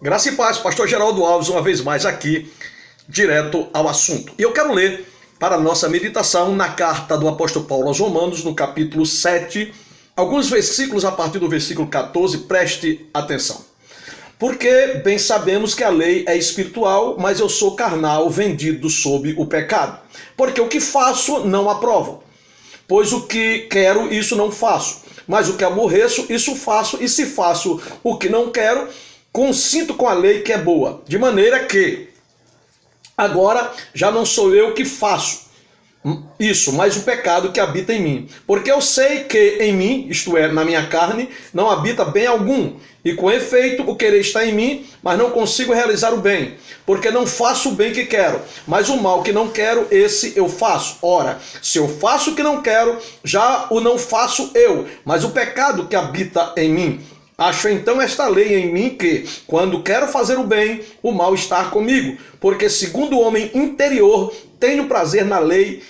Graça e paz, pastor Geraldo Alves, uma vez mais aqui, direto ao assunto. E eu quero ler para a nossa meditação na carta do apóstolo Paulo aos Romanos, no capítulo 7, alguns versículos a partir do versículo 14, preste atenção. Porque bem sabemos que a lei é espiritual, mas eu sou carnal, vendido sob o pecado. Porque o que faço não aprovo, pois o que quero, isso não faço. Mas o que aborreço, isso faço, e se faço o que não quero, consinto com a lei que é boa, de maneira que agora já não sou eu que faço isso, mas o pecado que habita em mim. Porque eu sei que em mim, isto é, na minha carne, não habita bem algum. E com efeito, o querer está em mim, mas não consigo realizar o bem. Porque não faço o bem que quero, mas o mal que não quero, esse eu faço. Ora, se eu faço o que não quero, já o não faço eu, mas o pecado que habita em mim. Acho então esta lei em mim que, quando quero fazer o bem, o mal está comigo. Porque segundo o homem interior, tenho prazer na lei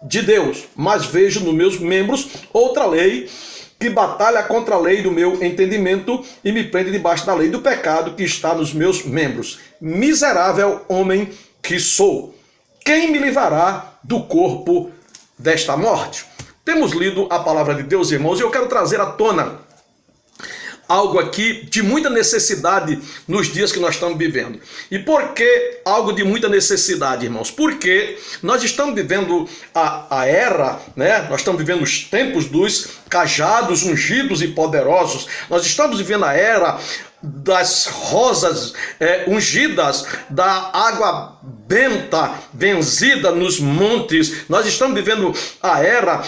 de Deus, mas vejo nos meus membros outra lei que batalha contra a lei do meu entendimento e me prende debaixo da lei do pecado que está nos meus membros. Miserável homem que sou, quem me livrará do corpo desta morte? Temos lido a palavra de Deus, irmãos, e eu quero trazer à tona algo aqui de muita necessidade nos dias que nós estamos vivendo. E por que algo de muita necessidade, irmãos? Porque nós estamos vivendo a era, né? Nós estamos vivendo os tempos dos cajados ungidos e poderosos. Nós estamos vivendo a era das rosas ungidas, da água benta, benzida nos montes. Nós estamos vivendo a era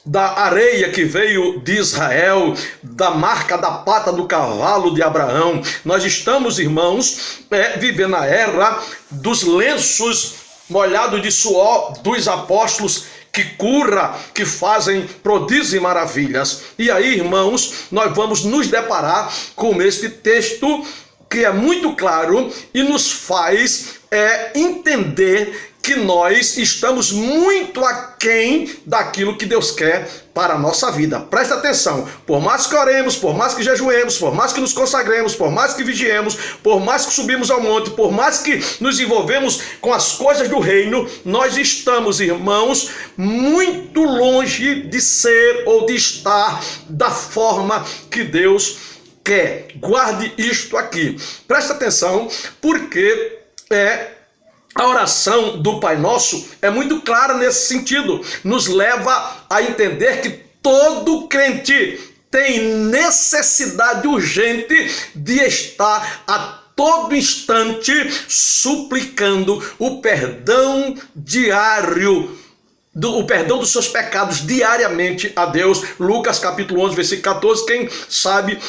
da areia que veio de Israel, da marca da pata do cavalo de Abraão. Nós estamos, irmãos, vivendo a era dos lenços molhados de suor dos apóstolos, que cura, que fazem prodígios e maravilhas. E aí, irmãos, nós vamos nos deparar com este texto que é muito claro e nos faz entender que nós estamos muito aquém daquilo que Deus quer para a nossa vida. Presta atenção, por mais que oremos, por mais que jejuemos, por mais que nos consagremos, por mais que vigiemos, por mais que subimos ao monte, por mais que nos envolvemos com as coisas do reino, nós estamos, irmãos, muito longe de ser ou de estar da forma que Deus quer. Guarde isto aqui. Presta atenção, porque a oração do Pai Nosso é muito clara nesse sentido. Nos leva a entender que todo crente tem necessidade urgente de estar a todo instante suplicando o perdão diário, o perdão dos seus pecados diariamente a Deus. Lucas capítulo 11, versículo 14, quem sabe,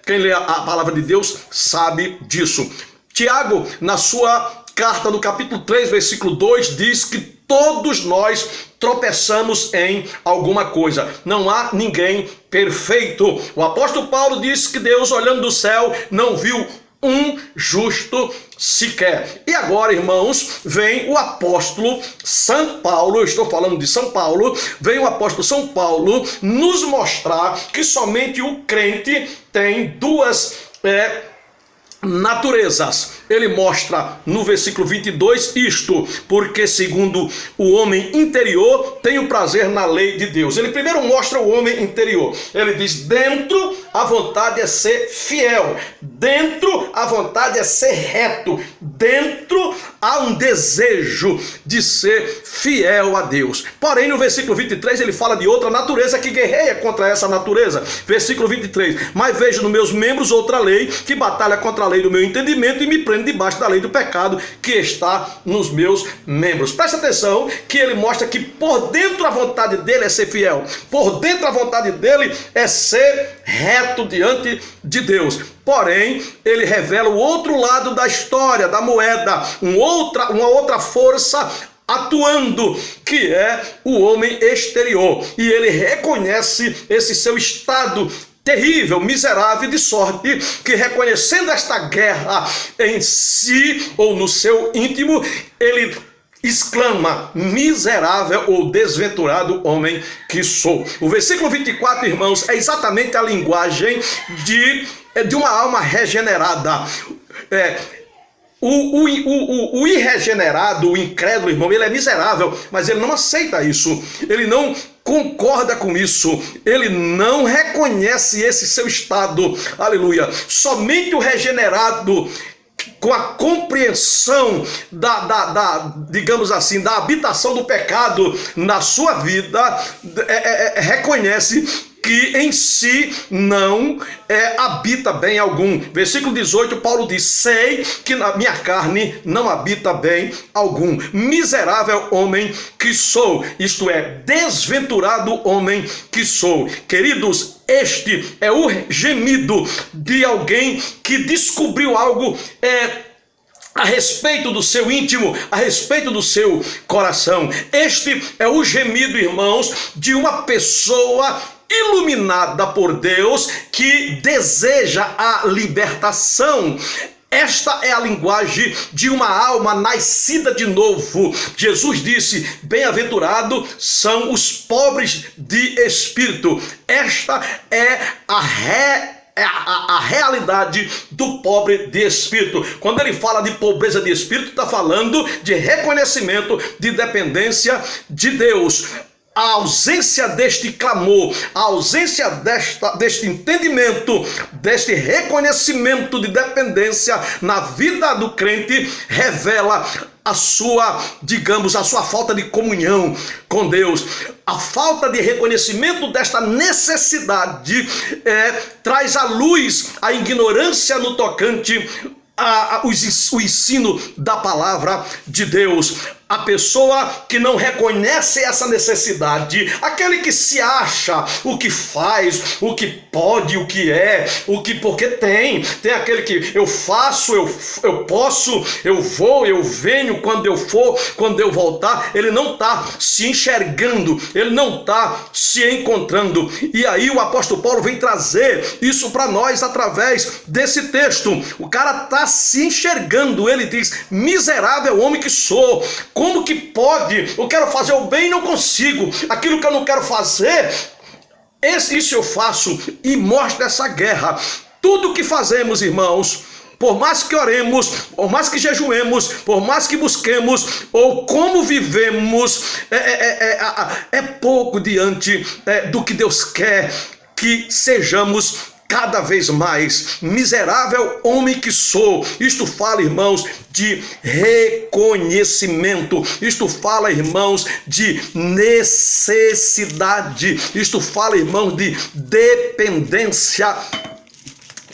quem lê a palavra de Deus sabe disso. Tiago, na sua carta no capítulo 3, versículo 2, diz que todos nós tropeçamos em alguma coisa. Não há ninguém perfeito. O apóstolo Paulo diz que Deus, olhando do céu, não viu um justo sequer. E agora, irmãos, vem o apóstolo São Paulo, eu estou falando de São Paulo, vem o apóstolo São Paulo nos mostrar que somente o crente tem duas naturezas. Ele mostra no versículo 22 isto: porque segundo o homem interior tem o prazer na lei de Deus. Ele primeiro mostra o homem interior. Ele diz: dentro a vontade é ser fiel, dentro a vontade é ser reto, dentro há um desejo de ser fiel a Deus. Porém, no versículo 23 ele fala de outra natureza que guerreia contra essa natureza. Versículo 23: mas vejo nos meus membros outra lei que batalha contra a lei do meu entendimento e me prende debaixo da lei do pecado que está nos meus membros. Presta atenção que ele mostra que por dentro a vontade dele é ser fiel, por dentro a vontade dele é ser reto diante de Deus. Porém, ele revela o outro lado da história, da moeda, uma outra força atuando, que é o homem exterior. E ele reconhece esse seu estado terrível, miserável, de sorte que, reconhecendo esta guerra em si ou no seu íntimo, ele exclama: miserável ou desventurado homem que sou. O versículo 24, irmãos, é exatamente a linguagem de de uma alma regenerada. O irregenerado, o incrédulo, irmão, ele é miserável, mas ele não aceita isso, ele não concorda com isso, ele não reconhece esse seu estado, aleluia. Somente o regenerado, com a compreensão digamos assim, da habitação do pecado na sua vida, reconhece que em si não habita bem algum. Versículo 18, Paulo diz: sei que na minha carne não habita bem algum. Miserável homem que sou, isto é, desventurado homem que sou. Queridos, este é o gemido de alguém que descobriu algo a respeito do seu íntimo, a respeito do seu coração. Este é o gemido, irmãos, de uma pessoa iluminada por Deus que deseja a libertação. Esta é a linguagem de uma alma nascida de novo. Jesus disse: bem-aventurados são os pobres de espírito. Esta é a realidade do pobre de espírito. Quando ele fala de pobreza de espírito, está falando de reconhecimento de dependência de Deus. A ausência deste clamor, a ausência deste entendimento, deste reconhecimento de dependência na vida do crente, revela a sua, digamos, a sua falta de comunhão com Deus. A falta de reconhecimento desta necessidade traz à luz a ignorância no tocante o ensino da palavra de Deus. A pessoa que não reconhece essa necessidade, aquele que se acha o que faz, o que pode, o que porque tem aquele que eu faço, eu posso, eu vou, eu venho, quando eu for, quando eu voltar. Ele não está se enxergando, ele não está se encontrando. E aí o apóstolo Paulo vem trazer isso para nós através desse texto. O cara está se enxergando, ele diz: miserável homem que sou. Como que pode? Eu quero fazer o bem e não consigo. Aquilo que eu não quero fazer, isso eu faço, e mostra essa guerra. Tudo que fazemos, irmãos, por mais que oremos, por mais que jejuemos, por mais que busquemos, ou como vivemos, é pouco diante do que Deus quer que sejamos cada vez mais. Miserável homem que sou. Isto fala, irmãos, de reconhecimento. Isto fala, irmãos, de necessidade. Isto fala, irmãos, de dependência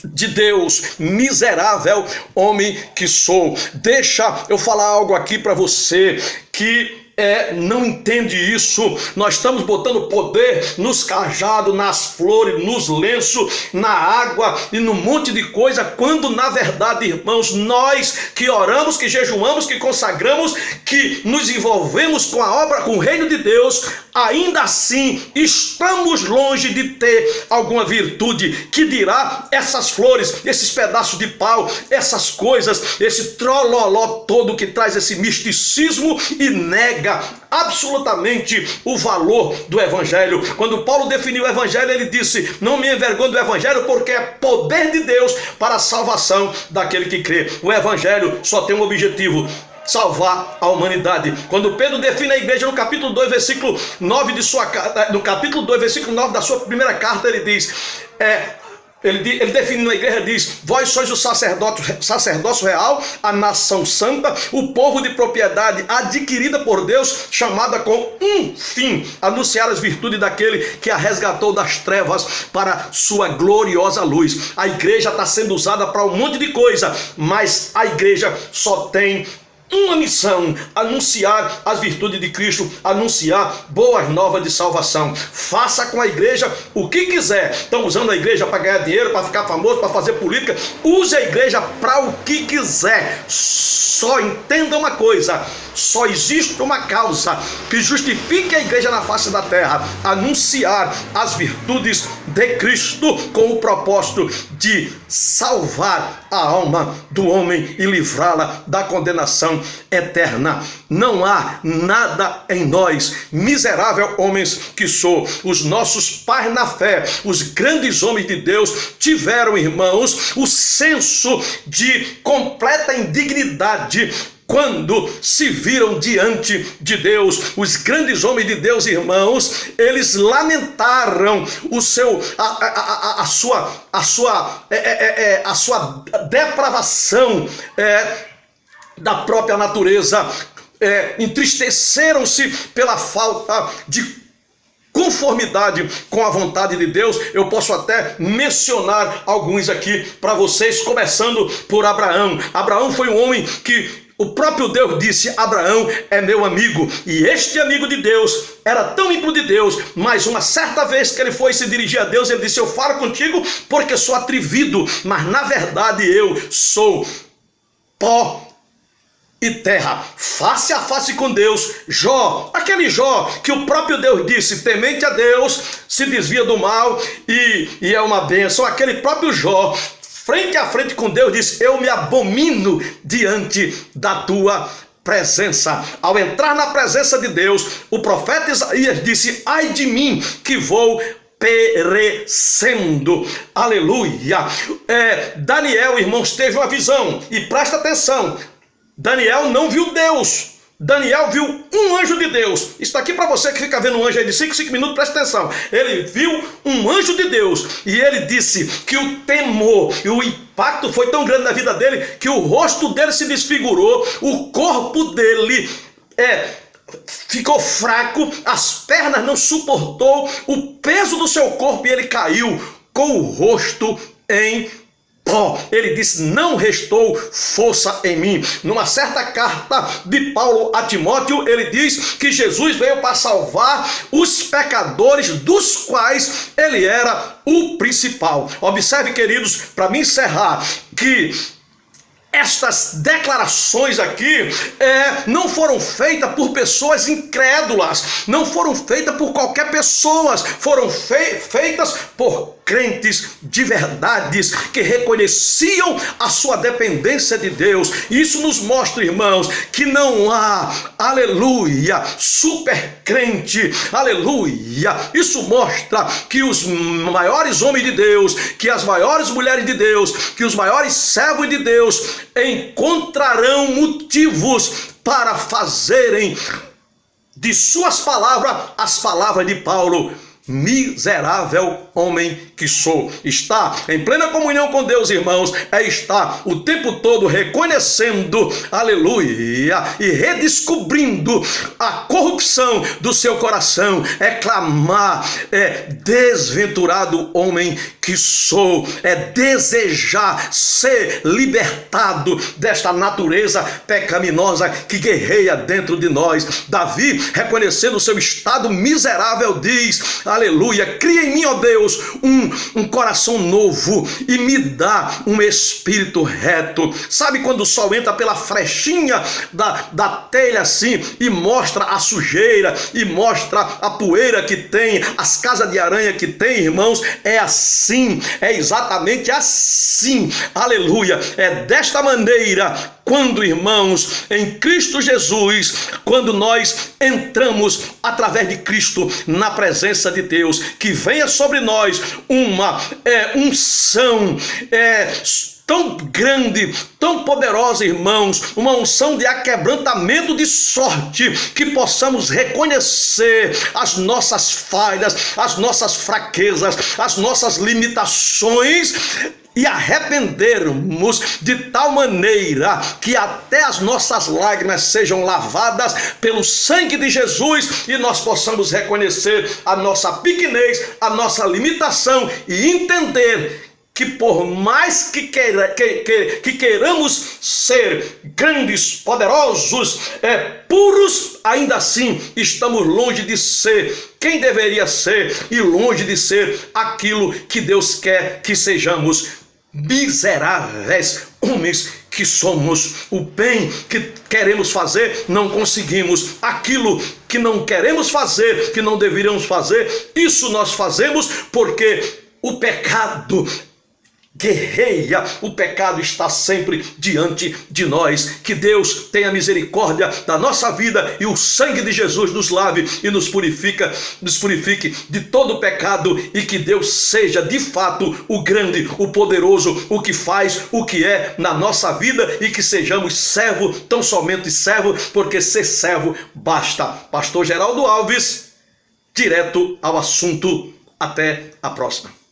de Deus. Miserável homem que sou. Deixa eu falar algo aqui para você que não entende isso. Nós estamos botando poder nos cajados, nas flores, nos lenços, na água e num monte de coisa, quando na verdade, irmãos, nós que oramos, que jejuamos, que consagramos, que nos envolvemos com a obra, com o reino de Deus, ainda assim estamos longe de ter alguma virtude. Que dirá essas flores, esses pedaços de pau, essas coisas, esse trololó todo que traz esse misticismo e nega absolutamente o valor do evangelho. Quando Paulo definiu o evangelho, ele disse: não me envergonho do evangelho, porque é poder de Deus para a salvação daquele que crê. O evangelho só tem um objetivo: salvar a humanidade. Quando Pedro define a igreja no capítulo 2, versículo 9 no capítulo 2, versículo 9 da sua primeira carta, ele diz, ele define a igreja, diz: vós sois o sacerdócio real, a nação santa, o povo de propriedade adquirida por Deus, chamada com um fim: anunciar as virtudes daquele que a resgatou das trevas para sua gloriosa luz. A igreja está sendo usada para um monte de coisa, mas a igreja só tem uma missão: anunciar as virtudes de Cristo, anunciar boas novas de salvação. Faça com a igreja o que quiser. Estão usando a igreja para ganhar dinheiro, para ficar famoso, para fazer política. Use a igreja para o que quiser. Só entenda uma coisa: só existe uma causa que justifique a igreja na face da terra: anunciar as virtudes de Cristo, com o propósito de salvar a alma do homem e livrá-la da condenação eterna. Não há nada em nós, miserável homens que sou. Os nossos pais na fé, os grandes homens de Deus, tiveram, irmãos, o senso de completa indignidade quando se viram diante de Deus. Os grandes homens de Deus, irmãos, eles lamentaram a sua depravação da própria natureza, entristeceram-se pela falta de conformidade com a vontade de Deus. Eu posso até mencionar alguns aqui para vocês, começando por Abraão. Abraão foi um homem que o próprio Deus disse: Abraão é meu amigo. E este amigo de Deus era tão ímpio de Deus, mas uma certa vez que ele foi se dirigir a Deus, ele disse: eu falo contigo porque sou atrevido, mas na verdade eu sou pó e terra, face a face com Deus. Jó, aquele Jó que o próprio Deus disse: temente a Deus, se desvia do mal e é uma bênção. Aquele próprio Jó, frente a frente com Deus, disse: eu me abomino diante da tua presença. Ao entrar na presença de Deus, o profeta Isaías disse: ai de mim que vou perecendo. Aleluia. Daniel, irmãos, teve uma visão, e presta atenção, Daniel não viu Deus, Daniel viu um anjo de Deus. Isso aqui para você que fica vendo um anjo aí de 5 minutos, presta atenção. Ele viu um anjo de Deus e ele disse que o temor e o impacto foi tão grande na vida dele que o rosto dele se desfigurou, o corpo dele ficou fraco, as pernas não suportou o peso do seu corpo e ele caiu com o rosto em pó. Ele disse: não restou força em mim. Numa certa carta de Paulo a Timóteo, ele diz que Jesus veio para salvar os pecadores, dos quais ele era o principal. Observe, queridos, para me encerrar, que estas declarações aqui não foram feitas por pessoas incrédulas, não foram feitas por qualquer pessoa, foram feitas por crentes de verdades que reconheciam a sua dependência de Deus. Isso nos mostra, irmãos, que não há, aleluia, super crente, aleluia. Isso mostra que os maiores homens de Deus, que as maiores mulheres de Deus, que os maiores servos de Deus encontrarão motivos para fazerem de suas palavras as palavras de Paulo: miserável homem que sou. Está em plena comunhão com Deus, irmãos, está o tempo todo reconhecendo, aleluia, e redescobrindo a corrupção do seu coração, clamar: desventurado homem que sou, desejar ser libertado desta natureza pecaminosa que guerreia dentro de nós. Davi, reconhecendo o seu estado miserável, diz: aleluia, cria em mim, ó Deus, um coração novo e me dá um espírito reto. Sabe quando o sol entra pela frechinha da telha assim e mostra a sujeira e mostra a poeira que tem, as casas de aranha que tem, irmãos? É assim, é exatamente assim, aleluia. É desta maneira, quando, irmãos, em Cristo Jesus, quando nós entramos através de Cristo na presença de Deus, que venha sobre nós uma unção tão grande, tão poderosa, irmãos, uma unção de aquebrantamento de sorte, que possamos reconhecer as nossas falhas, as nossas fraquezas, as nossas limitações e arrependermos de tal maneira que até as nossas lágrimas sejam lavadas pelo sangue de Jesus e nós possamos reconhecer a nossa pequenez, a nossa limitação e entender que por mais que queiramos ser grandes, poderosos, puros, ainda assim estamos longe de ser quem deveria ser e longe de ser aquilo que Deus quer que sejamos. Miseráveis homens que somos. O bem que queremos fazer, não conseguimos. Aquilo que não queremos fazer, que não deveríamos fazer, isso nós fazemos porque o pecado guerreia, o pecado está sempre diante de nós. Que Deus tenha misericórdia da nossa vida e o sangue de Jesus nos lave e nos purifique de todo pecado, e que Deus seja de fato o grande, o poderoso, o que faz, o que é na nossa vida, e que sejamos servo, tão somente servo, porque ser servo basta. Pastor Geraldo Alves, direto ao assunto. Até a próxima.